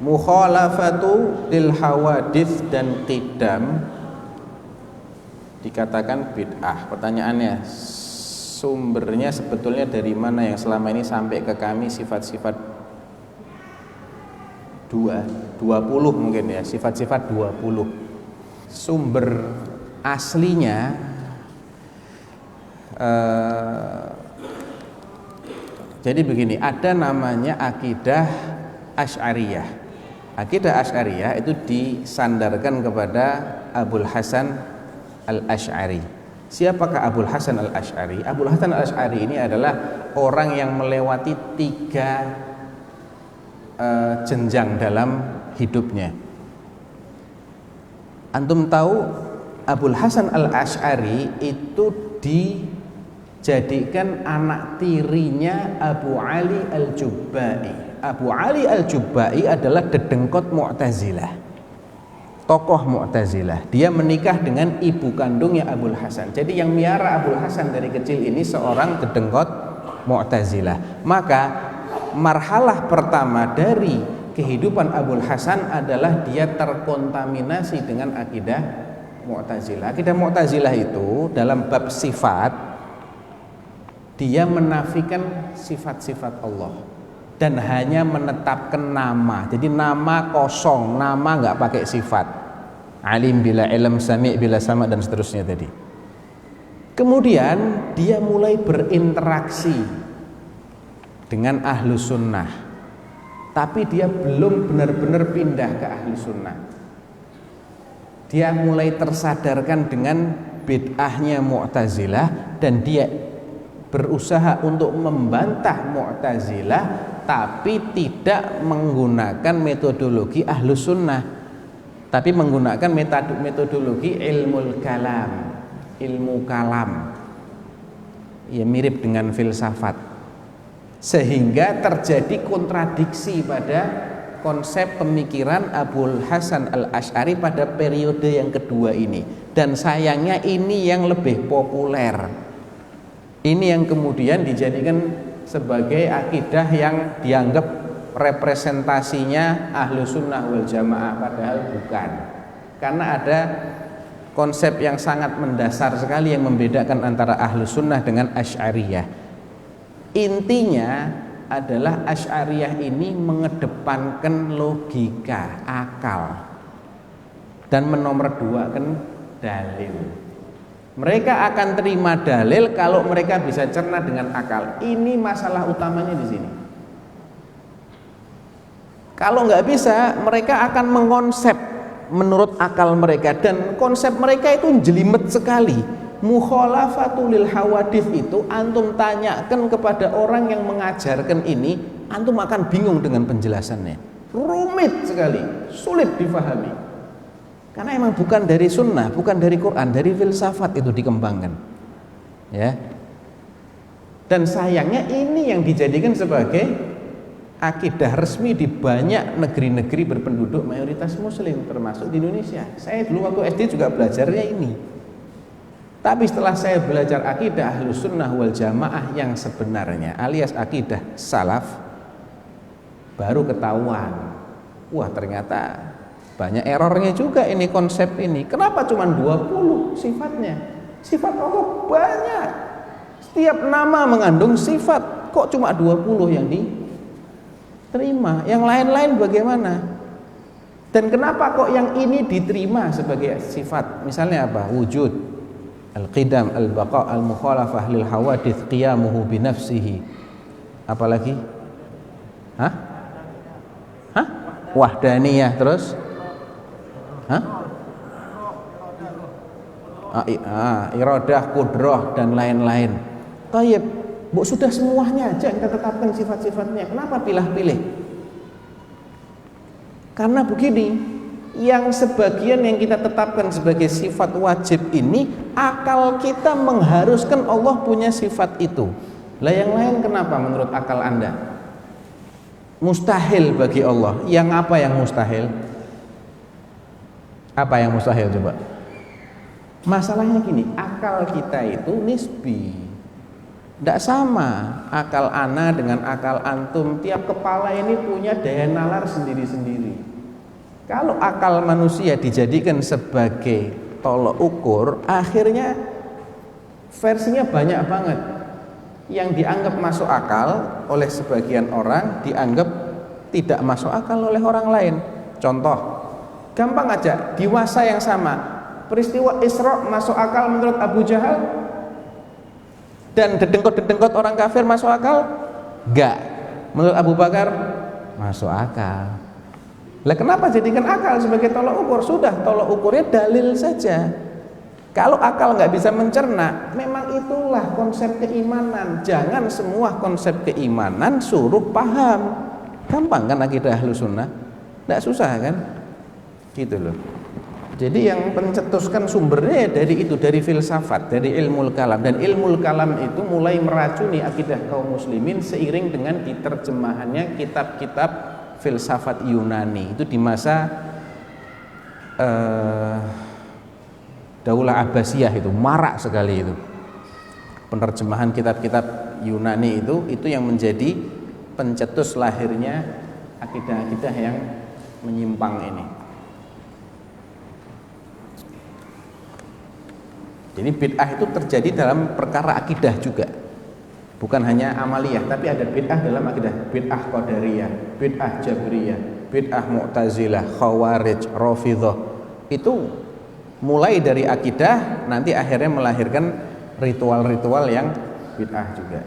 Mukhalafatu lil hawadits dan qidam dikatakan bid'ah. Pertanyaannya, sumbernya sebetulnya dari mana yang selama ini sampai ke kami sifat-sifat 20 mungkin ya, sifat-sifat 20. Sumber aslinya jadi begini, ada namanya akidah Asy'ariyah. Akidah Asy'ariyah itu disandarkan kepada Abul Hasan Al-Asy'ari. Siapakah Abul Hasan Al-Asy'ari? Abul Hasan Al-Asy'ari ini adalah orang yang melewati 3 jenjang dalam hidupnya. Antum tahu Abul Hasan Al-Asy'ari itu dijadikan anak tirinya Abu Ali Al-Jubba'i. Abu Ali Al-Jubba'i adalah dedengkot Mu'tazilah, tokoh Mu'tazilah. Dia menikah dengan ibu kandungnya Abul Hasan. Jadi yang miara Abul Hasan dari kecil ini seorang dedengkot Mu'tazilah. Maka marhalah pertama dari kehidupan Abul Hasan adalah dia terkontaminasi dengan akidah Mu'tazilah. Akidah Mu'tazilah itu dalam bab sifat, dia menafikan sifat-sifat Allah dan hanya menetapkan nama. Jadi nama kosong, nama nggak pakai sifat. Alim bila ilm, sami' bila sama, dan seterusnya tadi. Kemudian dia mulai berinteraksi dengan ahlu sunnah, tapi dia belum benar-benar pindah ke ahlu sunnah. Dia mulai tersadarkan dengan bid'ahnya Mu'tazilah dan dia berusaha untuk membantah Mu'tazilah, tapi tidak menggunakan metodologi ahlu sunnah, tapi menggunakan metodologi ilmu kalam, ya mirip dengan filsafat, sehingga terjadi kontradiksi pada konsep pemikiran Abul Hasan Al-Asy'ari pada periode yang kedua ini. Dan sayangnya ini yang lebih populer, ini yang kemudian dijadikan sebagai akidah yang dianggap representasinya ahlu sunnah wal jamaah, padahal bukan. Karena ada konsep yang sangat mendasar sekali yang membedakan antara ahlu sunnah dengan Asy'ariyah. Intinya adalah Asy'ariyah ini mengedepankan logika, akal, dan menomorduakan dalil. Mereka akan terima dalil kalau mereka bisa cerna dengan akal. Ini masalah utamanya di sini. Kalau nggak bisa, mereka akan mengonsep menurut akal mereka, dan konsep mereka itu jelimet sekali. Mukhalafatul lil hawadits itu antum tanyakan kepada orang yang mengajarkan ini, antum akan bingung dengan penjelasannya. Rumit sekali, sulit difahami. Karena emang bukan dari sunnah, bukan dari Quran, dari filsafat itu dikembangkan, ya. Dan sayangnya ini yang dijadikan sebagai akidah resmi di banyak negeri-negeri berpenduduk mayoritas Muslim, termasuk di Indonesia. Saya dulu waktu SD juga belajarnya ini. Tapi setelah saya belajar akidah Ahlus Sunnah wal Jamaah yang sebenarnya, alias akidah salaf, baru ketahuan, wah ternyata banyak errornya juga ini konsep ini. Kenapa cuma 20 sifatnya? Sifat Allah banyak. Setiap nama mengandung sifat. Kok cuma 20 yang diterima? Yang lain-lain bagaimana? Dan kenapa kok yang ini diterima sebagai sifat? Misalnya apa? Wujud, al-qidam, al-baqa, al-mukhalafah lil hawadits, qiyamuhu binafsihi. Apalagi? Hah? Wahdaniyah, terus? Iradah, kudrah, dan lain-lain. Tayyib, sudah semuanya aja kita tetapkan sifat-sifatnya. Kenapa pilih-pilih? Karena begini, yang sebagian yang kita tetapkan sebagai sifat wajib ini, akal kita mengharuskan Allah punya sifat itu. Lah yang lain kenapa menurut akal Anda? Mustahil bagi Allah. Yang apa yang mustahil? Apa yang mustahil coba? Masalahnya gini, akal kita itu nisbi. Tidak sama akal ana dengan akal antum. Tiap kepala ini punya daya nalar sendiri-sendiri. Kalau akal manusia dijadikan sebagai tolok ukur, akhirnya versinya banyak banget. Yang dianggap masuk akal oleh sebagian orang dianggap tidak masuk akal oleh orang lain. Contoh, gampang aja, di masa yang sama, peristiwa Isra masuk akal menurut Abu Jahal? Dan dedengkot-dedengkot orang kafir masuk akal? Enggak. Menurut Abu Bakar masuk akal. Lah kenapa jadikan akal sebagai tolok ukur? Sudah, tolok ukurnya dalil saja. Kalau akal nggak bisa mencerna, memang itulah konsep keimanan. Jangan semua konsep keimanan suruh paham. Gampang kan akidah Ahlus Sunnah? Nggak susah kan? Gitu loh. Jadi yang pencetuskan sumbernya dari itu, dari filsafat, dari ilmu kalam. Dan ilmu kalam itu mulai meracuni akidah kaum muslimin seiring dengan diterjemahannya kitab-kitab filsafat Yunani. Itu di masa Daulah Abbasiyah itu marak sekali itu. Penerjemahan kitab-kitab Yunani itu yang menjadi pencetus lahirnya akidah-akidah yang menyimpang ini. Jadi bid'ah itu terjadi dalam perkara akidah juga. Bukan hanya amaliyah, tapi ada bid'ah dalam akidah. Bid'ah Qadariyah, bid'ah Jabriyah, bid'ah Mu'tazilah, Khawarij, Rafidhah. Itu mulai dari akidah, nanti akhirnya melahirkan ritual-ritual yang bid'ah juga.